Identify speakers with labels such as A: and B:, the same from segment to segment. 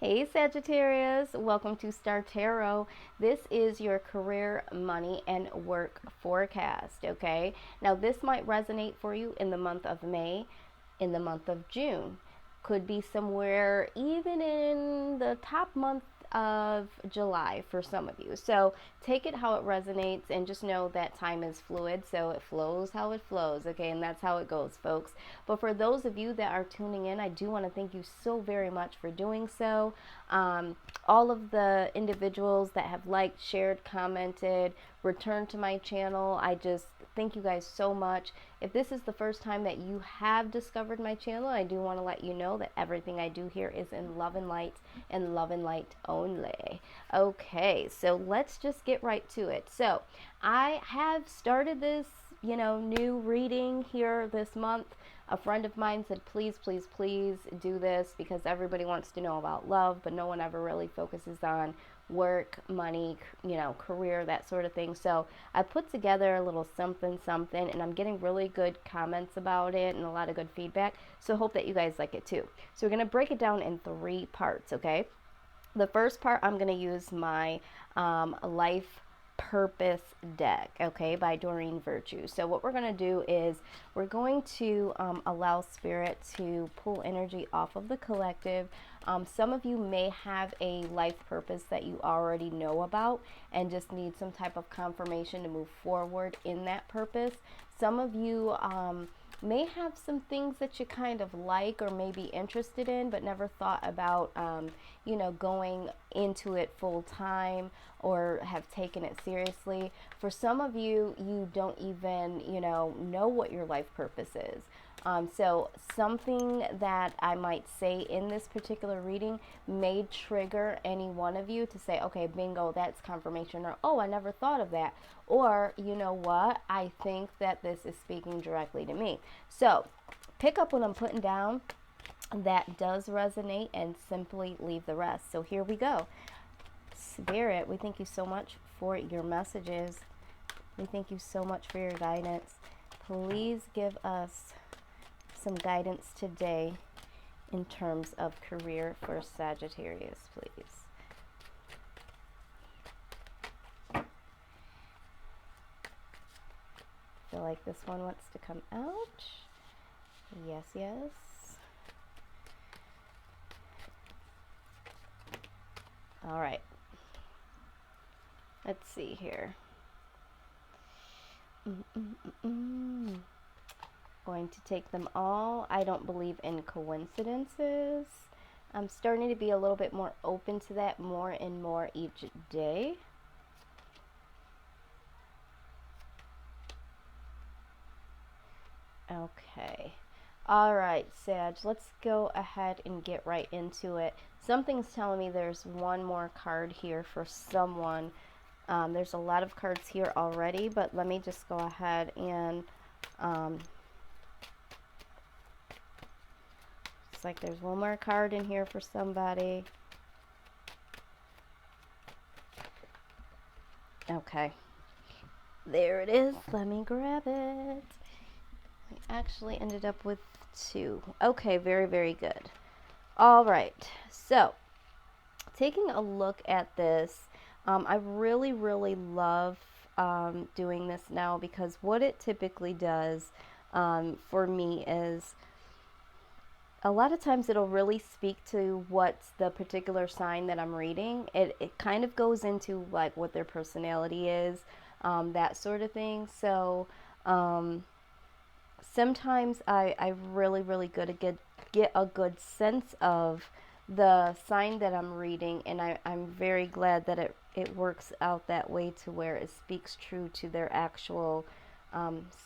A: Hey Sagittarius, welcome to Star Tarot. This is your career, money, and work forecast, okay? Now, this might resonate for you in the month of May, in the month of June. Could be somewhere even in the top month of July for some of you. So take it how it resonates and just know that time is fluid. So it flows how it flows, okay? And that's how it goes, folks. But for those of you that are tuning in, I do want to thank you so very much for doing so. All of the individuals that have liked, shared, commented, returned to my channel, I just thank you guys so much. If this is the first time that you have discovered my channel, I do want to let you know that everything I do here is in love and light and love and light only. Okay, so let's just get right to it. So I have started this, new reading here this month. A friend of mine said, please, please, please do this because everybody wants to know about love, but no one ever really focuses on work, money, career, that sort of thing. So I put together a little something, and I'm getting really good comments about it and a lot of good feedback. So I hope that you guys like it too. So we're going to break it down in 3 parts, okay? The first part, I'm going to use my life purpose deck, okay, by Doreen Virtue. So what we're going to do is we're going to allow spirit to pull energy off of the collective. Some of you may have a life purpose that you already know about and just need some type of confirmation to move forward in that purpose. Some of you may have some things that you kind of like or may be interested in but never thought about going into it full time or have taken it seriously. For some of you, you don't even know what your life purpose is. So something that I might say in this particular reading may trigger any one of you to say, okay, bingo, that's confirmation, or oh, I never thought of that, or you know what, I think that this is speaking directly to me. So pick up what I'm putting down that does resonate and simply leave the rest. So here we go. Spirit, we thank you so much for your messages. We thank you so much for your guidance. Please give us some guidance today in terms of career for Sagittarius, please. I feel like this one wants to come out. Yes, yes. All right. Let's see here. Going to take them all. I don't believe in coincidences. I'm starting to be a little bit more open to that more and more each day. Okay. All right, Sag, let's go ahead and get right into it. Something's telling me there's one more card here for someone. There's a lot of cards here already, but let me just go ahead and it's like there's one more card in here for somebody. Okay. There it is. Let me grab it. I actually ended up with 2. Okay, very, very good. All right. So, taking a look at this, I really, really love doing this now because what it typically does for me is a lot of times it'll really speak to what's the particular sign that I'm reading. It kind of goes into like what their personality is, that sort of thing. So sometimes I really, really get a good sense of the sign that I'm reading, and I'm very glad that it works out that way to where it speaks true to their actual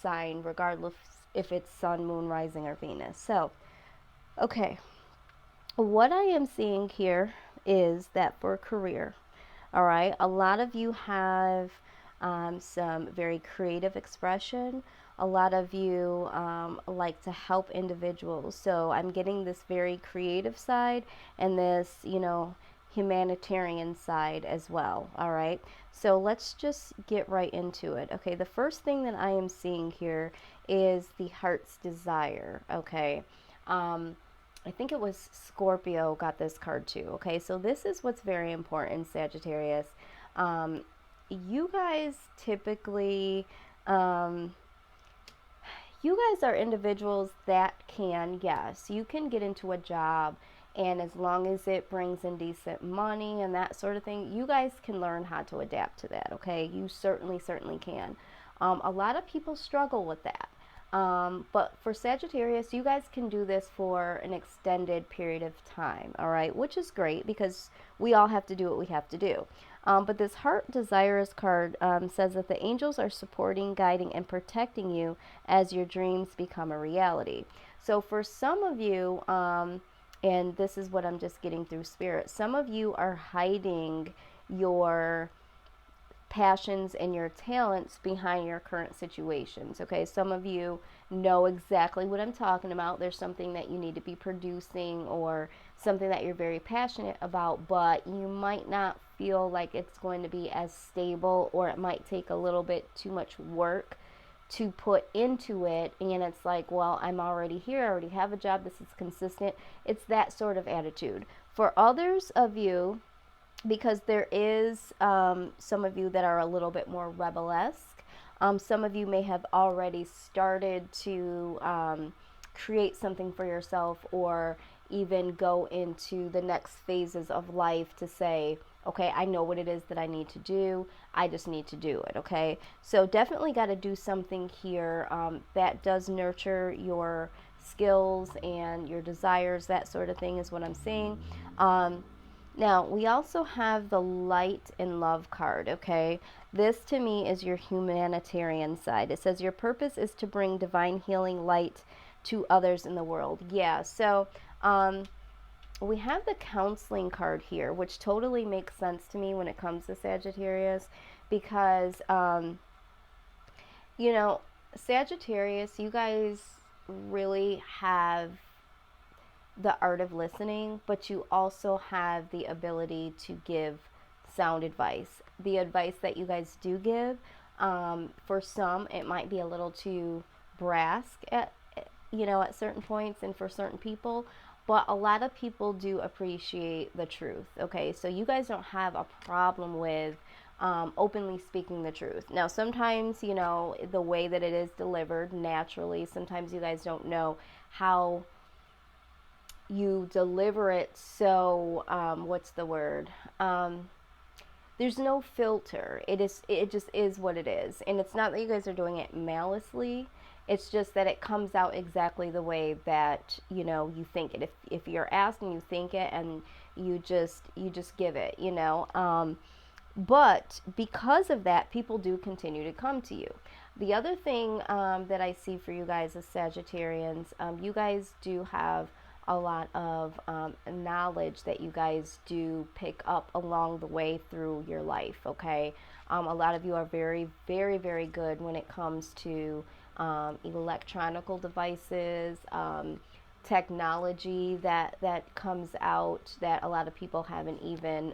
A: sign, regardless if it's sun, moon, rising, or Venus. So, okay, what I am seeing here is that for career, all right, a lot of you have some very creative expression. A lot of you like to help individuals. So I'm getting this very creative side and this, humanitarian side as well. All right. So let's just get right into it. Okay. The first thing that I am seeing here is the heart's desire. Okay. I think it was Scorpio got this card too. Okay, so this is what's very important, Sagittarius. Um, you guys typically, um, you guys are individuals that can, yes, you can get into a job, and as long as it brings in decent money and that sort of thing, you guys can learn how to adapt to that. Okay, you certainly can. A lot of people struggle with that. But for Sagittarius, you guys can do this for an extended period of time, all right, which is great because we all have to do what we have to do. But this Heart Desires card says that the angels are supporting, guiding, and protecting you as your dreams become a reality. So for some of you, and this is what I'm just getting through spirit, some of you are hiding your passions and your talents behind your current situations. Okay, some of you know exactly what I'm talking about. There's something that you need to be producing or something that you're very passionate about, but you might not feel like it's going to be as stable, or it might take a little bit too much work to put into it, and it's like, well, I'm already here, I already have a job, this is consistent. It's that sort of attitude. For others of you, because there is some of you that are a little bit more rebel-esque. Some of you may have already started to create something for yourself, or even go into the next phases of life to say, okay, I know what it is that I need to do. I just need to do it, okay? So definitely got to do something here that does nurture your skills and your desires, that sort of thing is what I'm saying. Now, we also have the Light and Love card, okay? This to me is your humanitarian side. It says your purpose is to bring divine healing light to others in the world. Yeah, so we have the counseling card here, which totally makes sense to me when it comes to Sagittarius, because, you know, Sagittarius, you guys really have the art of listening, but you also have the ability to give sound advice. The advice that you guys do give, for some, it might be a little too brash at certain points, and for certain people, but a lot of people do appreciate the truth. Okay, so you guys don't have a problem with openly speaking the truth. Now, sometimes, the way that it is delivered naturally, sometimes you guys don't know how you deliver it, so what's the word, there's no filter. It just is what it is, and it's not that you guys are doing it maliciously. It's just that it comes out exactly the way that you think it. If you're asked and you think it, and you just give it, but because of that, people do continue to come to you. The other thing that I see for you guys as Sagittarians, you guys do have a lot of knowledge that you guys do pick up along the way through your life, okay? A lot of you are very, very, very good when it comes to electronical devices, technology that comes out that a lot of people haven't even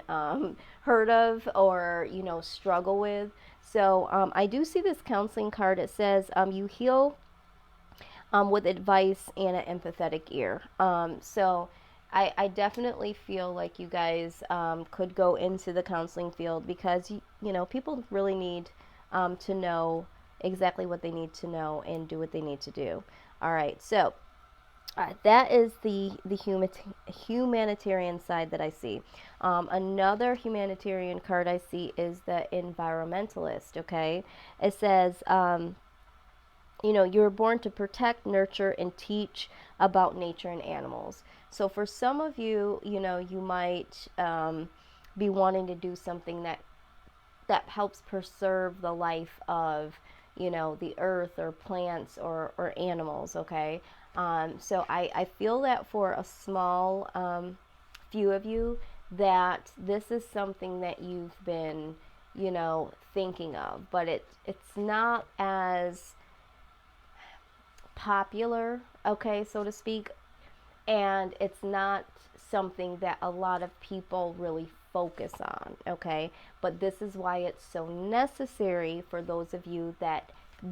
A: heard of, or struggle with. So I do see this counseling card. It says you heal with advice and an empathetic ear. So I definitely feel like you guys could go into the counseling field, because people really need to know exactly what they need to know and do what they need to do. All right, so that is the humanitarian side that I see. Another humanitarian card I see is the environmentalist. Okay, it says you were born to protect, nurture, and teach about nature and animals. So for some of you, you might be wanting to do something that helps preserve the life of, the earth, or plants, or animals, okay? So I feel that for a small few of you, that this is something that you've been, thinking of, but it's not as popular, okay, so to speak, and it's not something that a lot of people really focus on, okay? But this is why it's so necessary for those of you that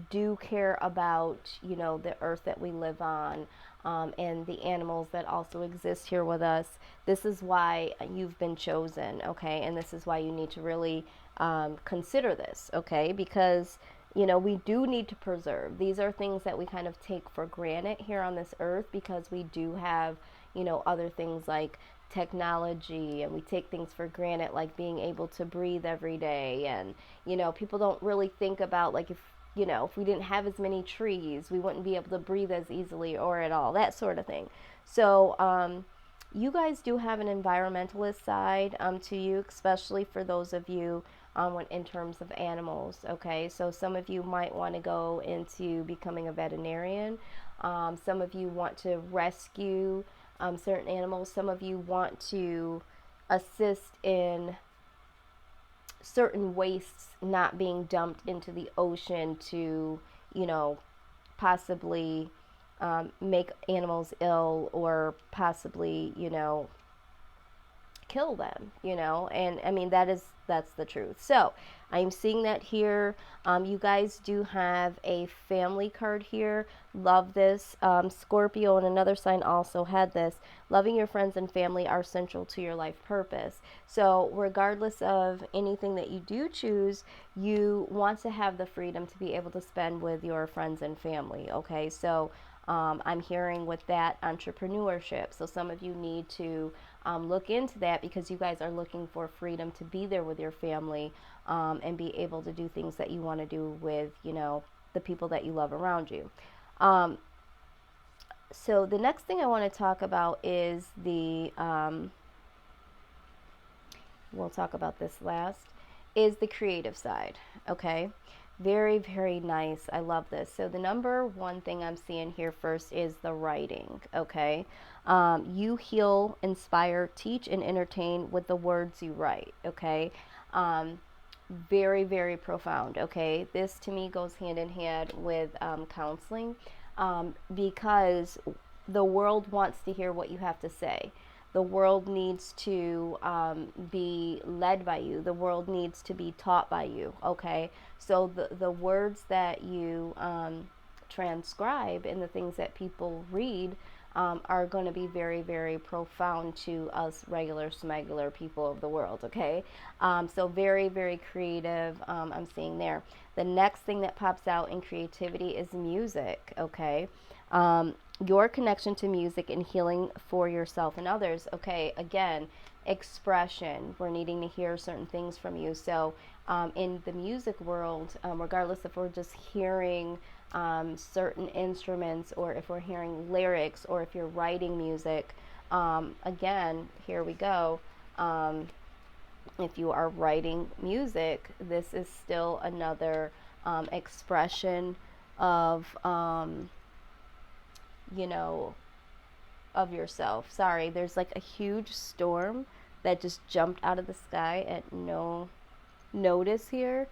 A: do care about, the earth that we live on, and the animals that also exist here with us. This is why you've been chosen, okay? And this is why you need to really consider this, okay? Because, you know, we do need to preserve. These are things that we kind of take for granted here on this earth because we do have, you know, other things like technology, and we take things for granted like being able to breathe every day. And, you know, people don't really think about, like, if, you know, if we didn't have as many trees, we wouldn't be able to breathe as easily or at all, that sort of thing. So you guys do have an environmentalist side to you, especially for those of you in terms of animals, okay? So some of you might want to go into becoming a veterinarian. Some of you want to rescue certain animals. Some of you want to assist in certain wastes not being dumped into the ocean to, you know, possibly make animals ill or possibly, you know, kill them, you know. And I mean, that's the truth. So I'm seeing that here. You guys do have a family card here. Love this. Scorpio and another sign also had this. Loving your friends and family are central to your life purpose. So regardless of anything that you do choose, you want to have the freedom to be able to spend with your friends and family, okay? So I'm hearing with that entrepreneurship. So some of you need to look into that because you guys are looking for freedom to be there with your family and be able to do things that you want to do with, you know, the people that you love around you. So the next thing I want to talk about is we'll talk about this last, is the creative side, okay? Very, very nice. I love this. So the number one thing I'm seeing here first is the writing, okay? You heal, inspire, teach, and entertain with the words you write, okay? Very, very profound, okay? This to me goes hand in hand with counseling because the world wants to hear what you have to say. The world needs to be led by you. The world needs to be taught by you, okay? So the words that you transcribe and the things that people read are going to be very, very profound to us regular smuggler people of the world, okay? So very, very creative, I'm seeing there. The next thing that pops out in creativity is music, okay? Your connection to music and healing for yourself and others, okay? Again, expression. We're needing to hear certain things from you. So in the music world, regardless if we're just hearing certain instruments or if we're hearing lyrics or if you're writing music, again, here we go. If you are writing music, this is still another expression of, you know, of yourself. Sorry, there's like a huge storm that just jumped out of the sky at no notice here,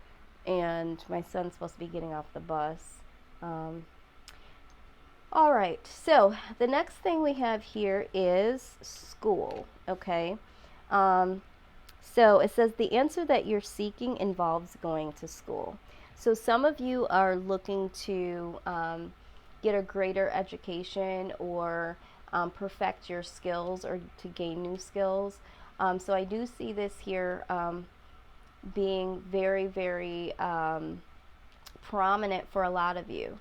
A: and my son's supposed to be getting off the bus. All right, so the next thing we have here is school, okay? So it says the answer that you're seeking involves going to school. So some of you are looking to get a greater education or perfect your skills or to gain new skills. So I do see this here being very, very prominent for a lot of you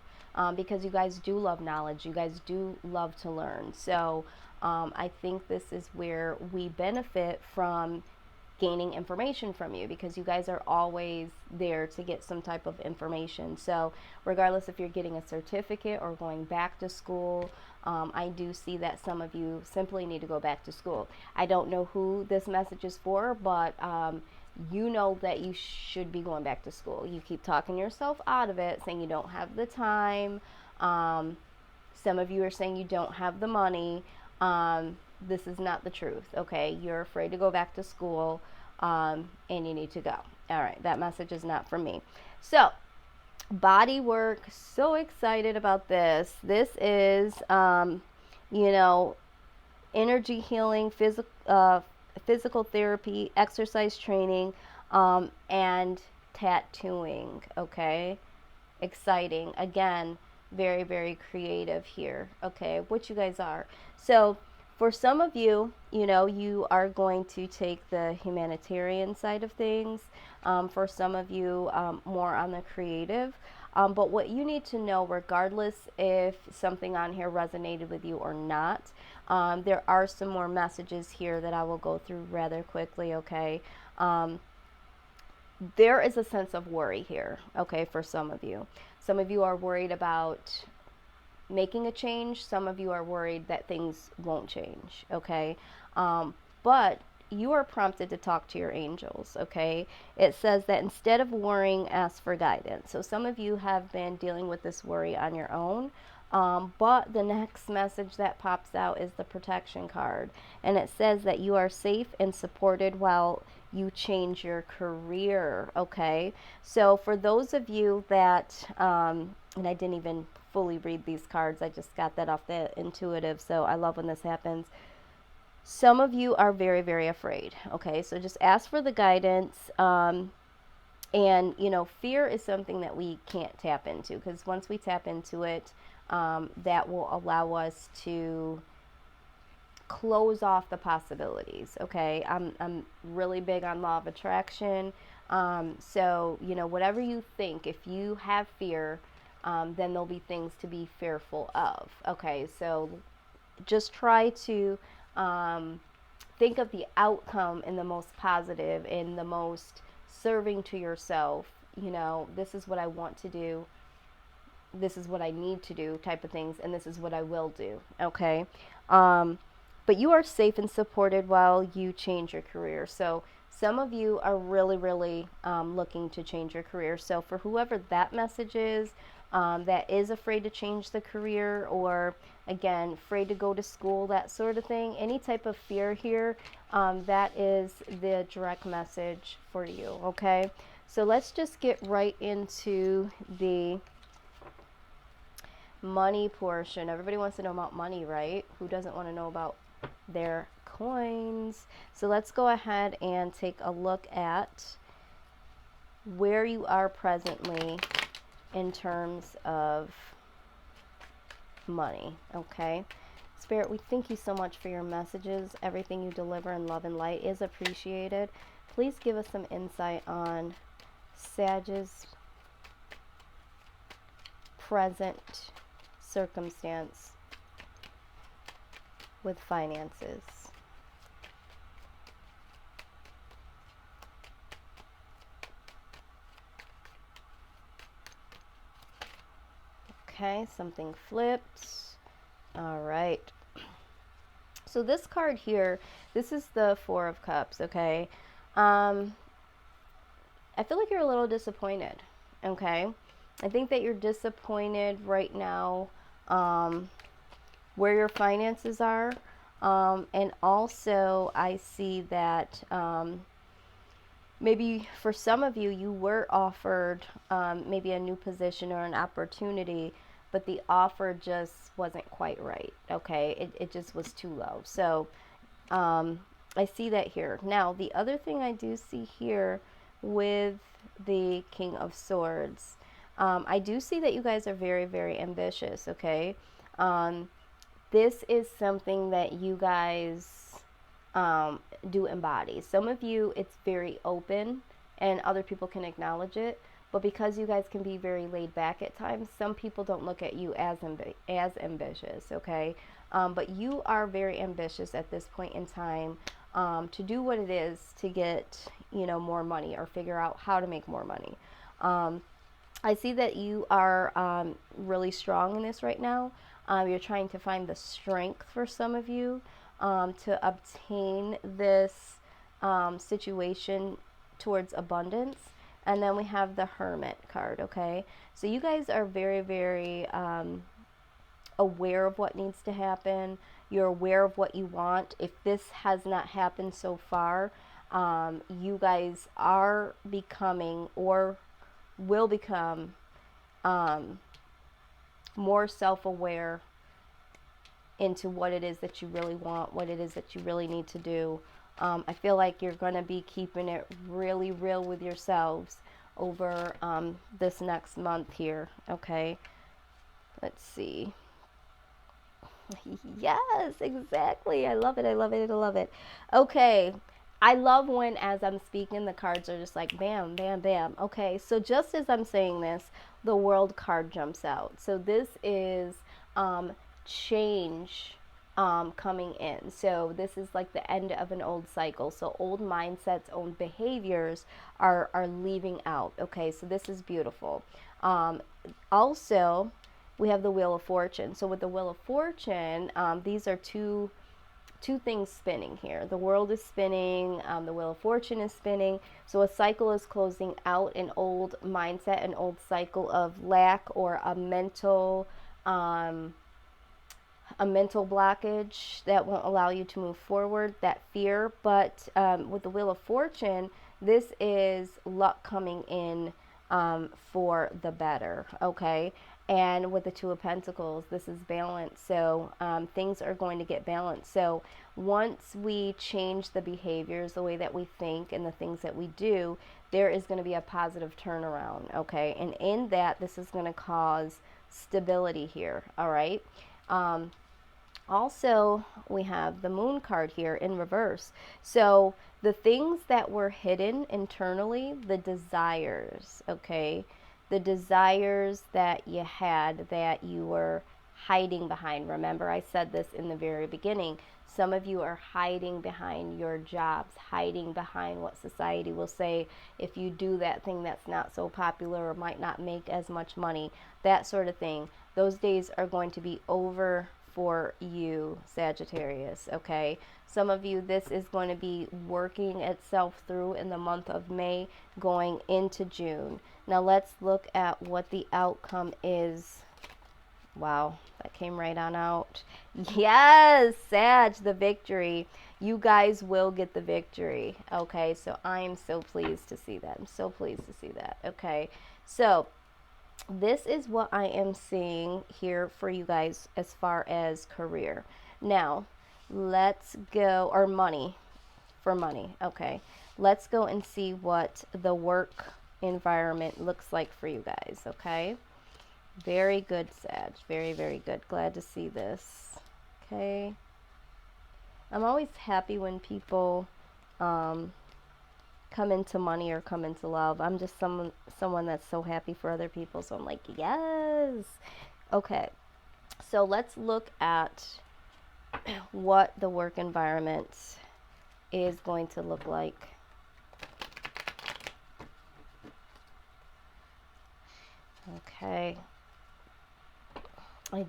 A: because you guys do love knowledge. You guys do love to learn. So I think this is where we benefit from gaining information from you because you guys are always there to get some type of information. So regardless if you're getting a certificate or going back to school, I do see that some of you simply need to go back to school. I don't know who this message is for, but you know that you should be going back to school. You keep talking yourself out of it, saying you don't have the time. Some of you are saying you don't have the money. This is not the truth, okay? You're afraid to go back to school, and you need to go. All right, that message is not for me. So, body work, so excited about this. This is, you know, energy healing, physical therapy, exercise training, and tattooing, okay? Exciting. Again, very, very creative here, okay, which you guys are. So for some of you, you know, you are going to take the humanitarian side of things. For some of you, more on the creative. But what you need to know, regardless if something on here resonated with you or not, there are some more messages here that I will go through rather quickly, okay? There is a sense of worry here, okay, for some of you. Some of you are worried about making a change. Some of you are worried that things won't change, okay? But you are prompted to talk to your angels, okay? It says that instead of worrying, ask for guidance. So some of you have been dealing with this worry on your own. But the next message that pops out is the protection card. And it says that you are safe and supported while you change your career, okay? So for those of you that, and I didn't even fully read these cards, I just got that off the intuitive, so I love when this happens. Some of you are very, very afraid, okay? So just ask for the guidance. And, you know, fear is something that we can't tap into, because once we tap into it, that will allow us to close off the possibilities, okay? I'm really big on law of attraction. So, you know, whatever you think, if you have fear, then there'll be things to be fearful of, okay? So just try to think of the outcome in the most positive, in the most serving to yourself. You know, this is what I want to do, this is what I need to do type of things, and this is what I will do, okay? But you are safe and supported while you change your career. So some of you are really, really looking to change your career. So for whoever that message is, that is afraid to change the career, or again, afraid to go to school, that sort of thing, any type of fear here, that is the direct message for you, okay? So let's just get right into the money portion. Everybody wants to know about money, right? Who doesn't want to know about their coins? So let's go ahead and take a look at where you are presently in terms of money, okay? Spirit, we thank you so much for your messages. Everything you deliver in love and light is appreciated. Please give us some insight on Sag's present circumstance with finances. Okay, something flipped. All right. So this card here, this is the Four of Cups, okay? I feel like you're a little disappointed, okay? I think that you're disappointed right now where your finances are. And also I see that maybe for some of you, you were offered maybe a new position or an opportunity, but the offer just wasn't quite right, okay? It just was too low. So I see that here. Now, the other thing I do see here with the King of Swords, I do see that you guys are very, very ambitious, okay? This is something that you guys do embody. Some of you, it's very open and other people can acknowledge it, but because you guys can be very laid back at times, some people don't look at you as ambitious, okay? But you are very ambitious at this point in time to do what it is to get, you know, more money, or figure out how to make more money. I see that you are really strong in this right now. You're trying to find the strength, for some of you, to obtain this situation towards abundance. And then we have the Hermit card, okay? So you guys are very, very aware of what needs to happen. You're aware of what you want. If this has not happened so far, you guys are becoming, or will become, more self-aware into what it is that you really want, what it is that you really need to do. I feel like you're going to be keeping it really real with yourselves over this next month here, okay? Let's see. Yes, exactly. I love it. I love it. I love it. Okay. I love when, as I'm speaking, the cards are just like bam, bam, bam. Okay. So just as I'm saying this, the world card jumps out. So this is change coming in. So this is like the end of an old cycle. So old mindsets, old behaviors are leaving out. Okay. So this is beautiful. Also, we have the Wheel of Fortune. So with the Wheel of Fortune, these are two things spinning here. The world is spinning, the Wheel of Fortune is spinning. So a cycle is closing out, an old mindset, an old cycle of lack, or a mental blockage that won't allow you to move forward, that fear. But with the Wheel of Fortune, this is luck coming in for the better, okay? And with the Two of Pentacles, this is balance. So things are going to get balanced. So once we change the behaviors, the way that we think and the things that we do, there is going to be a positive turnaround, okay? And in that, this is going to cause stability here, all right? Also, we have the Moon card here in reverse. So the things that were hidden internally, the desires, okay? The desires that you had that you were hiding behind. Remember, I said this in the very beginning. Some of you are hiding behind your jobs, hiding behind what society will say if you do that thing that's not so popular or might not make as much money, that sort of thing. Those days are going to be over for you, Sagittarius, okay? Some of you, this is going to be working itself through in the month of May, going into June. Now let's look at what the outcome is. Wow, that came right on out. Yes, Sag, the victory. You guys will get the victory, okay? So I am so pleased to see that. I'm so pleased to see that, okay? So this is what I am seeing here for you guys as far as career. Now, let's go, or money, for money, okay. Let's go and see what the work environment looks like for you guys, okay. Very good, Sag. Very, very good. Glad to see this, okay. I'm always happy when people come into money or come into love. I'm just someone that's so happy for other people. So I'm like, yes. Okay. So let's look at what the work environment is going to look like. Okay. I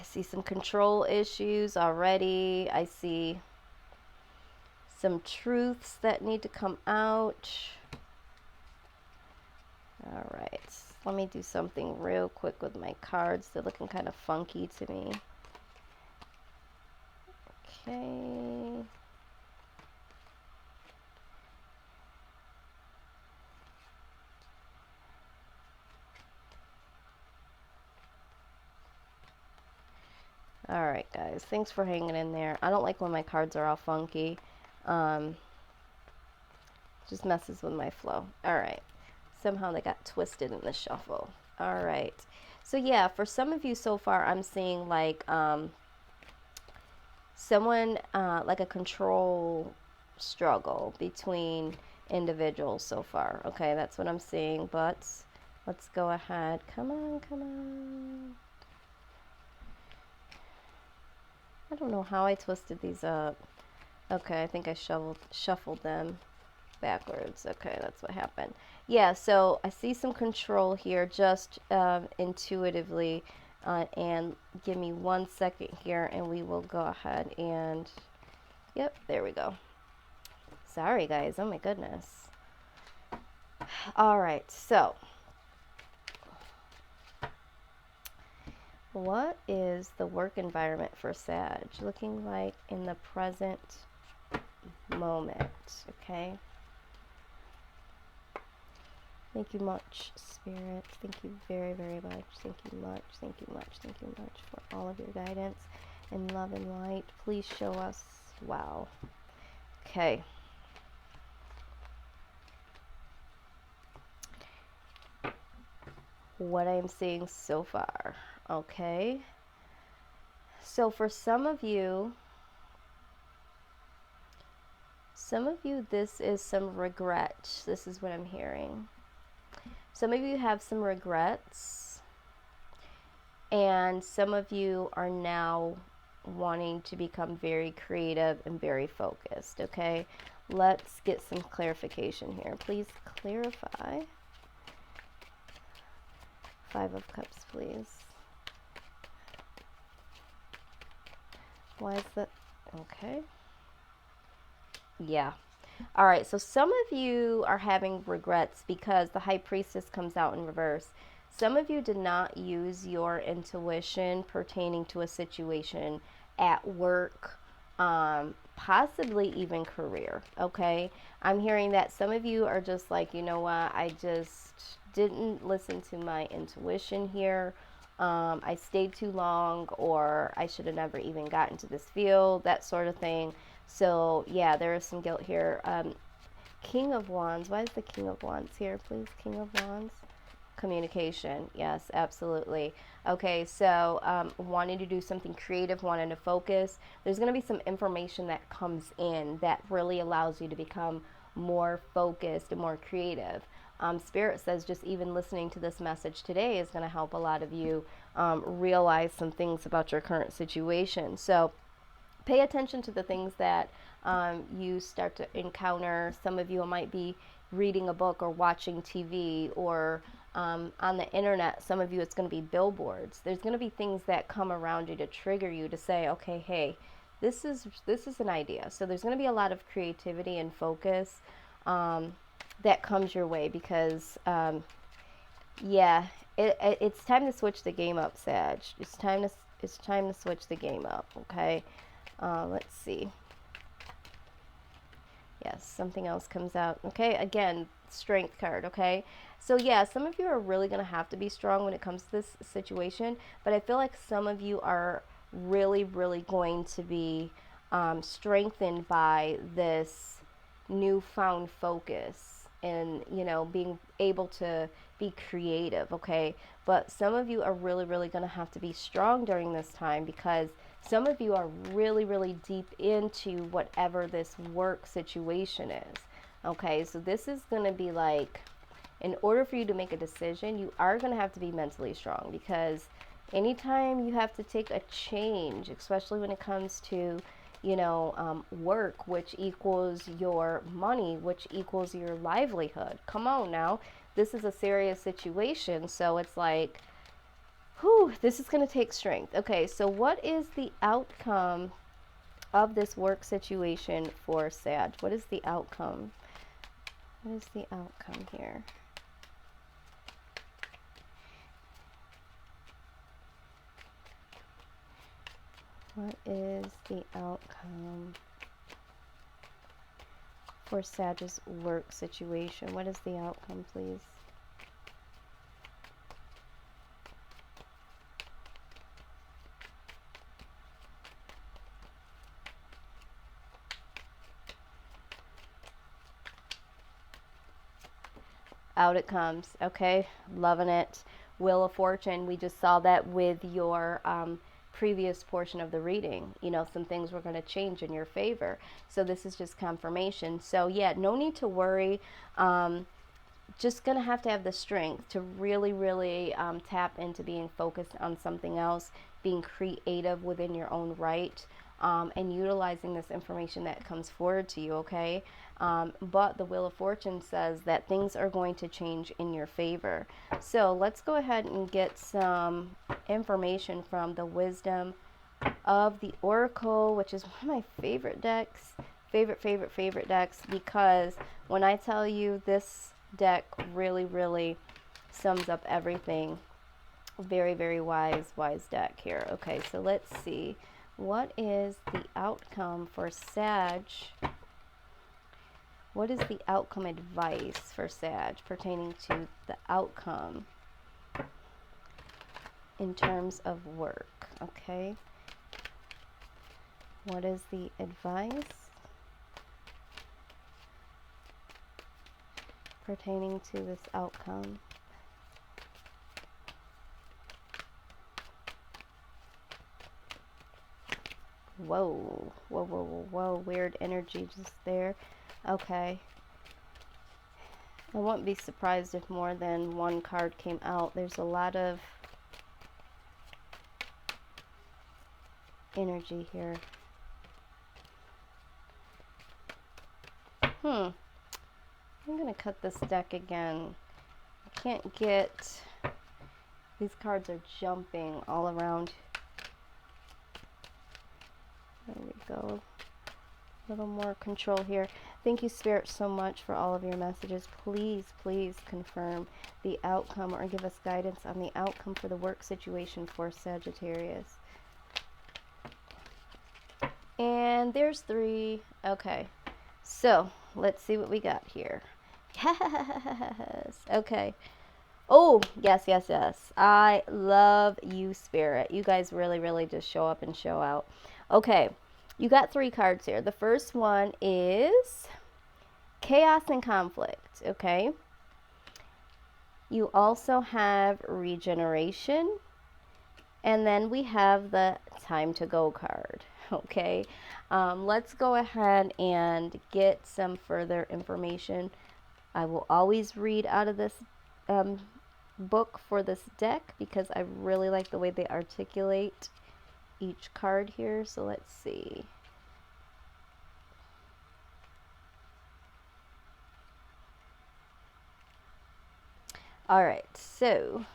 A: see some control issues already. I see some truths that need to come out. All right, let me do something real quick with my cards. They're looking kind of funky to me. Okay. All right, guys, thanks for hanging in there. I don't like when my cards are all funky. Just messes with my flow. All right. Somehow they got twisted in the shuffle. All right. So yeah, for some of you so far, I'm seeing like someone like a control struggle between individuals so far. Okay, that's what I'm seeing. But let's go ahead. Come on, come on. I don't know how I twisted these up. Okay, I think I shuffled them backwards. Okay, that's what happened. Yeah, so I see some control here just intuitively. And give me 1 second here and we will go ahead and, yep, there we go. Sorry, guys. Oh, my goodness. All right, so what is the work environment for Sag looking like in the present moment? Okay. Thank you much, Spirit. Thank you very, very much. Thank you much. Thank you much. Thank you much for all of your guidance and love and light. Please show us. Wow. Okay. what I'm seeing so far. Okay. So for some of you, this is some regret. This is what I'm hearing. Some of you have some regrets, and some of you are now wanting to become very creative and very focused. Okay, let's get some clarification here. Please clarify. Five of Cups, please. Why is that? Okay. Yeah. All right. So some of you are having regrets because the High Priestess comes out in reverse. Some of you did not use your intuition pertaining to a situation at work, possibly even career. Okay. I'm hearing that some of you are just like, you know what? I just didn't listen to my intuition here. I stayed too long, or I should have never even gotten to this field, that sort of thing. So yeah, there is some guilt here. King of Wands. Why is the King of Wands here, please? King of Wands. Communication. Yes, absolutely. Okay, so wanting to do something creative, wanting to focus. There's going to be some information that comes in that really allows you to become more focused and more creative. Spirit says just even listening to this message today is going to help a lot of you realize some things about your current situation. So pay attention to the things that you start to encounter. Some of you might be reading a book or watching TV, or on the internet. Some of you, it's going to be billboards. There's going to be things that come around you to trigger you to say, okay, hey, this is an idea. So there's going to be a lot of creativity and focus that comes your way, because yeah, it's time to switch the game up, Sag. It's time to switch the game up. Okay. Let's see. Yes, something else comes out. Okay, again, Strength card. Okay, so yeah, some of you are really going to have to be strong when it comes to this situation, but I feel like some of you are really, really going to be strengthened by this newfound focus, and being able to be creative. Okay, but some of you are really, really going to have to be strong during this time, because some of you are really, really deep into whatever this work situation is. Okay, so this is going to be like, in order for you to make a decision, you are going to have to be mentally strong, because anytime you have to take a change, especially when it comes to work, which equals your money, which equals your livelihood. Come on now, this is a serious situation. So it's like, whew, this is going to take strength. Okay, so what is the outcome of this work situation for Sag? What is the outcome? What is the outcome here? What is the outcome for Sag's work situation? What is the outcome, please? Out it comes. Okay, loving it. Wheel of Fortune. We just saw that with your previous portion of the reading. Some things were going to change in your favor. So this is just confirmation. So yeah, no need to worry. Just going to have the strength to really, really tap into being focused on something else, being creative within your own right, and utilizing this information that comes forward to you, okay? But the Wheel of Fortune says that things are going to change in your favor. So let's go ahead and get some information from the Wisdom of the Oracle, which is one of my favorite decks. Favorite decks, because when I tell you, this deck really, really sums up everything. Very, very wise deck here. Okay, so let's see. What is the outcome for Sag? What is the outcome advice for Sag pertaining to the outcome in terms of work? Okay. What is the advice pertaining to this outcome? Whoa, whoa, whoa, whoa, whoa. Weird energy just there. Okay. I wouldn't be surprised if more than one card came out. There's a lot of energy here. I'm going to cut this deck again. I can't get... These cards are jumping all around. There we go. A little more control here. Thank you, Spirit, so much for all of your messages. Please, please confirm the outcome or give us guidance on the outcome for the work situation for Sagittarius. And there's 3. Okay. So, let's see what we got here. Yes. Okay. Oh, yes, yes, yes. I love you, Spirit. You guys really, really just show up and show out. Okay. You got 3 cards here. The first one is chaos and conflict, okay? You also have regeneration. And then we have the time to go card, okay? Let's go ahead and get some further information. I will always read out of this book for this deck because I really like the way they articulate each card here. So let's see. All right, so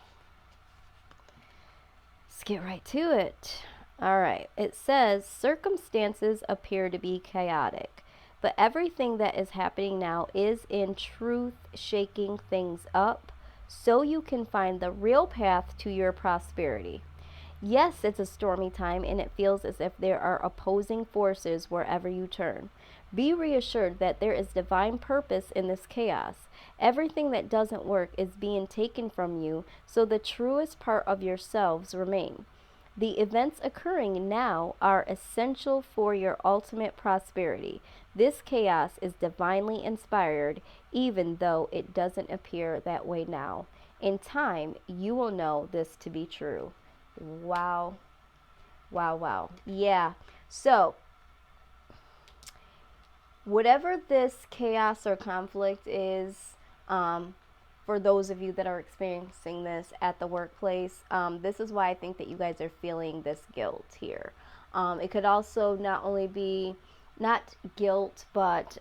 A: let's get right to it. All right, it says circumstances appear to be chaotic, but everything that is happening now is in truth shaking things up so you can find the real path to your prosperity. Yes, it's a stormy time and it feels as if there are opposing forces wherever you turn. Be reassured that there is divine purpose in this chaos. Everything that doesn't work is being taken from you, so the truest part of yourselves remain. The events occurring now are essential for your ultimate prosperity. This chaos is divinely inspired, even though it doesn't appear that way now. In time, you will know this to be true. Wow. Wow, wow. Yeah. So, whatever this chaos or conflict is, for those of you that are experiencing this at the workplace, this is why I think that you guys are feeling this guilt here. It could also not only be not guilt, but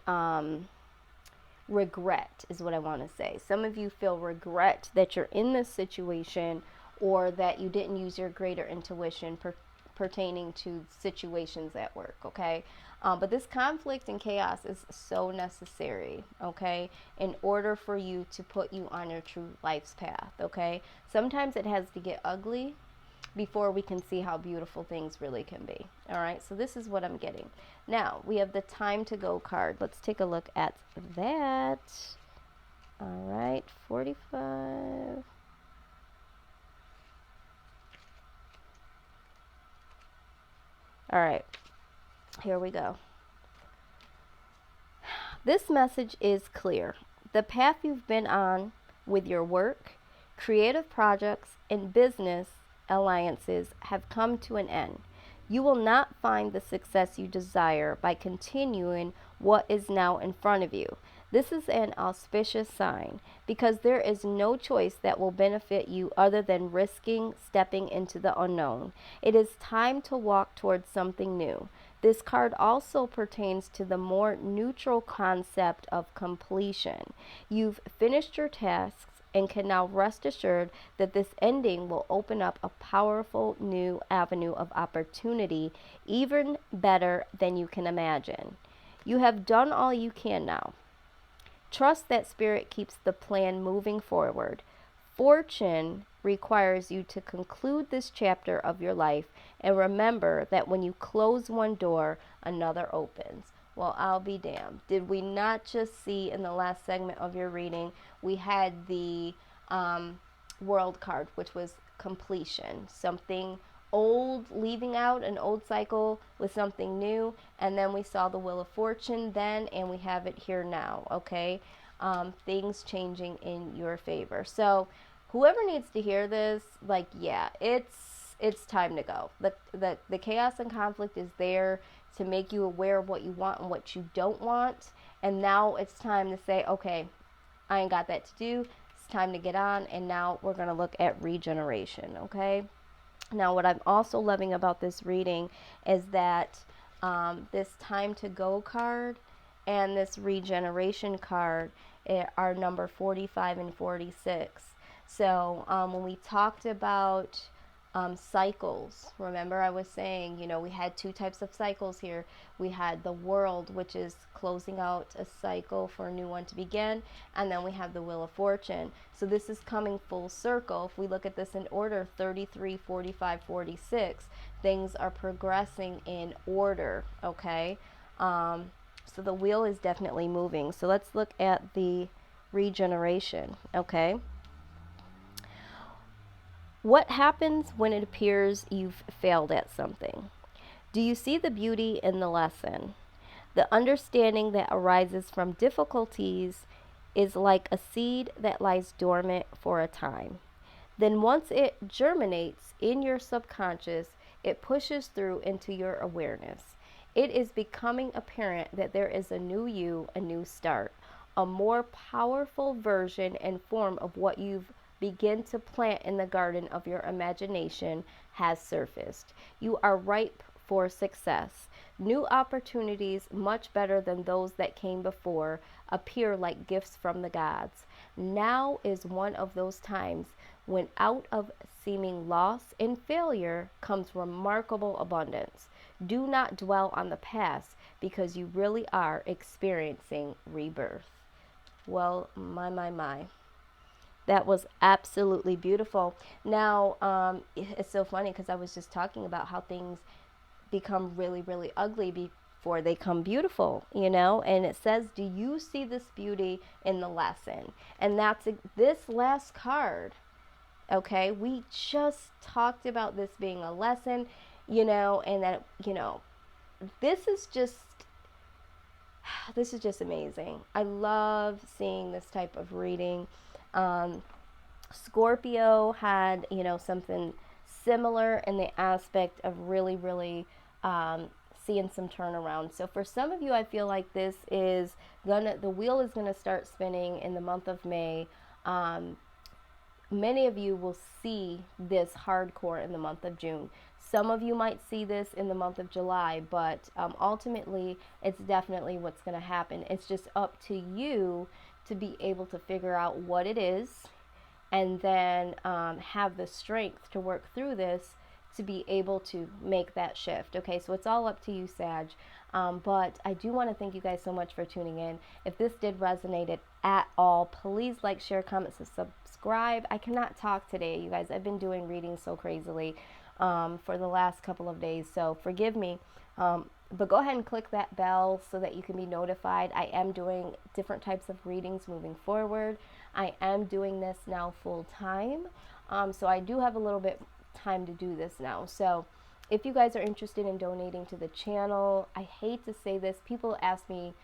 A: regret is what I want to say. Some of you feel regret that you're in this situation or that you didn't use your greater intuition pertaining to situations at work, okay? But this conflict and chaos is so necessary, okay, in order for you to put you on your true life's path, okay? Sometimes it has to get ugly before we can see how beautiful things really can be, all right? So this is what I'm getting. Now, we have the time to go card. Let's take a look at that. All right, 45. All right, here we go. This message is clear. The path you've been on with your work, creative projects, and business alliances have come to an end. You will not find the success you desire by continuing what is now in front of you. This is an auspicious sign because there is no choice that will benefit you other than risking stepping into the unknown. It is time to walk towards something new. This card also pertains to the more neutral concept of completion. You've finished your tasks and can now rest assured that this ending will open up a powerful new avenue of opportunity, even better than you can imagine. You have done all you can now. Trust that Spirit keeps the plan moving forward. Fortune requires you to conclude this chapter of your life and remember that when you close one door, another opens. Well, I'll be damned. Did we not just see in the last segment of your reading, we had the world card, which was completion, something old, leaving out an old cycle with something new, and then we saw the Wheel of Fortune then, and we have it here now, okay? Things changing in your favor. So whoever needs to hear this, like, yeah, it's it's time to go. The chaos and conflict is there to make you aware of what you want and what you don't want. And now it's time to say, okay, I ain't got that to do. It's time to get on. And now we're going to look at regeneration, okay? Now, what I'm also loving about this reading is that this time to go card and this regeneration card are number 45 and 46. So when we talked about cycles, remember I was saying, you know, we had two types of cycles here. We had the world, which is closing out a cycle for a new one to begin, and then we have the wheel of fortune. So this is coming full circle. If we look at this in order, 33, 45, 46, things are progressing in order, okay? So the wheel is definitely moving. So let's look at the regeneration, okay? What happens when it appears you've failed at something? Do you see the beauty in the lesson? The understanding that arises from difficulties is like a seed that lies dormant for a time. Then once it germinates in your subconscious, it pushes through into your awareness. It is becoming apparent that there is a new you, a new start, a more powerful version and form of what you've begin to plant in the garden of your imagination has surfaced. You are ripe for success. New opportunities, much better than those that came before, appear like gifts from the gods. Now is one of those times when out of seeming loss and failure comes remarkable abundance. Do not dwell on the past because you really are experiencing rebirth. Well, my. That was absolutely beautiful. Now, it's so funny because I was just talking about how things become really, really ugly before they come beautiful, you know? And it says, do you see this beauty in the lesson? And that's this last card, okay? We just talked about this being a lesson, you know, and that, you know, this is just amazing. I love seeing this type of reading. Scorpio had, you know, something similar in the aspect of really, really seeing some turnaround. So for some of you, I feel like this is the wheel is gonna start spinning in the month of May. Many of you will see this hardcore in the month of June. Some of you might see this in the month of July, but ultimately, it's definitely what's going to happen. It's just up to you to be able to figure out what it is and then have the strength to work through this to be able to make that shift. Okay, so it's all up to you, Sag. But I do want to thank you guys so much for tuning in. If this did resonate at all, please like, share, comment, subscribe. I cannot talk today, you guys. I've been doing readings so crazily for the last couple of days, so forgive me. But go ahead and click that bell so that you can be notified. I am doing different types of readings moving forward. I am doing this now full time, so I do have a little bit time to do this now. So if you guys are interested in donating to the channel, I hate to say this, people ask me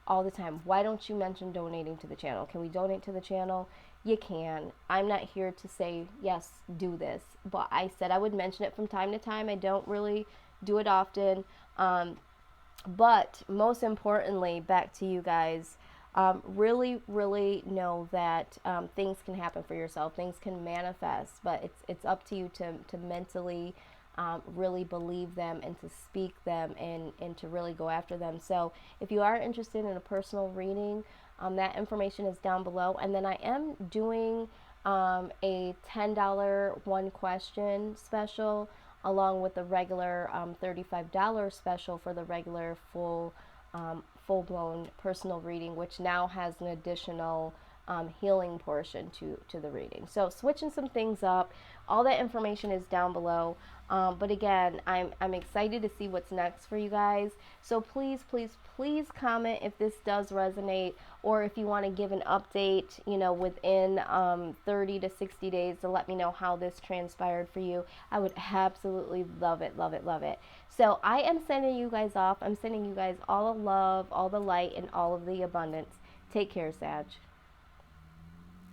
A: all the time, why don't you mention donating to the channel? Can we donate to the channel? You can. I'm not here to say, yes, do this, but I said I would mention it from time to time. I don't really do it often. But most importantly, back to you guys, really, really know that things can happen for yourself. Things can manifest, but it's up to you to mentally really believe them and to speak them and to really go after them. So if you are interested in a personal reading, that information is down below. And then I am doing a $10 one question special along with the regular $35 special for the regular full-blown personal reading, which now has an additional healing portion to the reading. So switching some things up. All that information is down below. But again, I'm excited to see what's next for you guys. So please, please, please comment if this does resonate, or if you want to give an update, you know, within 30 to 60 days to let me know how this transpired for you. I would absolutely love it, love it, love it. So I am sending you guys off. I'm sending you guys all the love, all the light, and all of the abundance. Take care, Sag.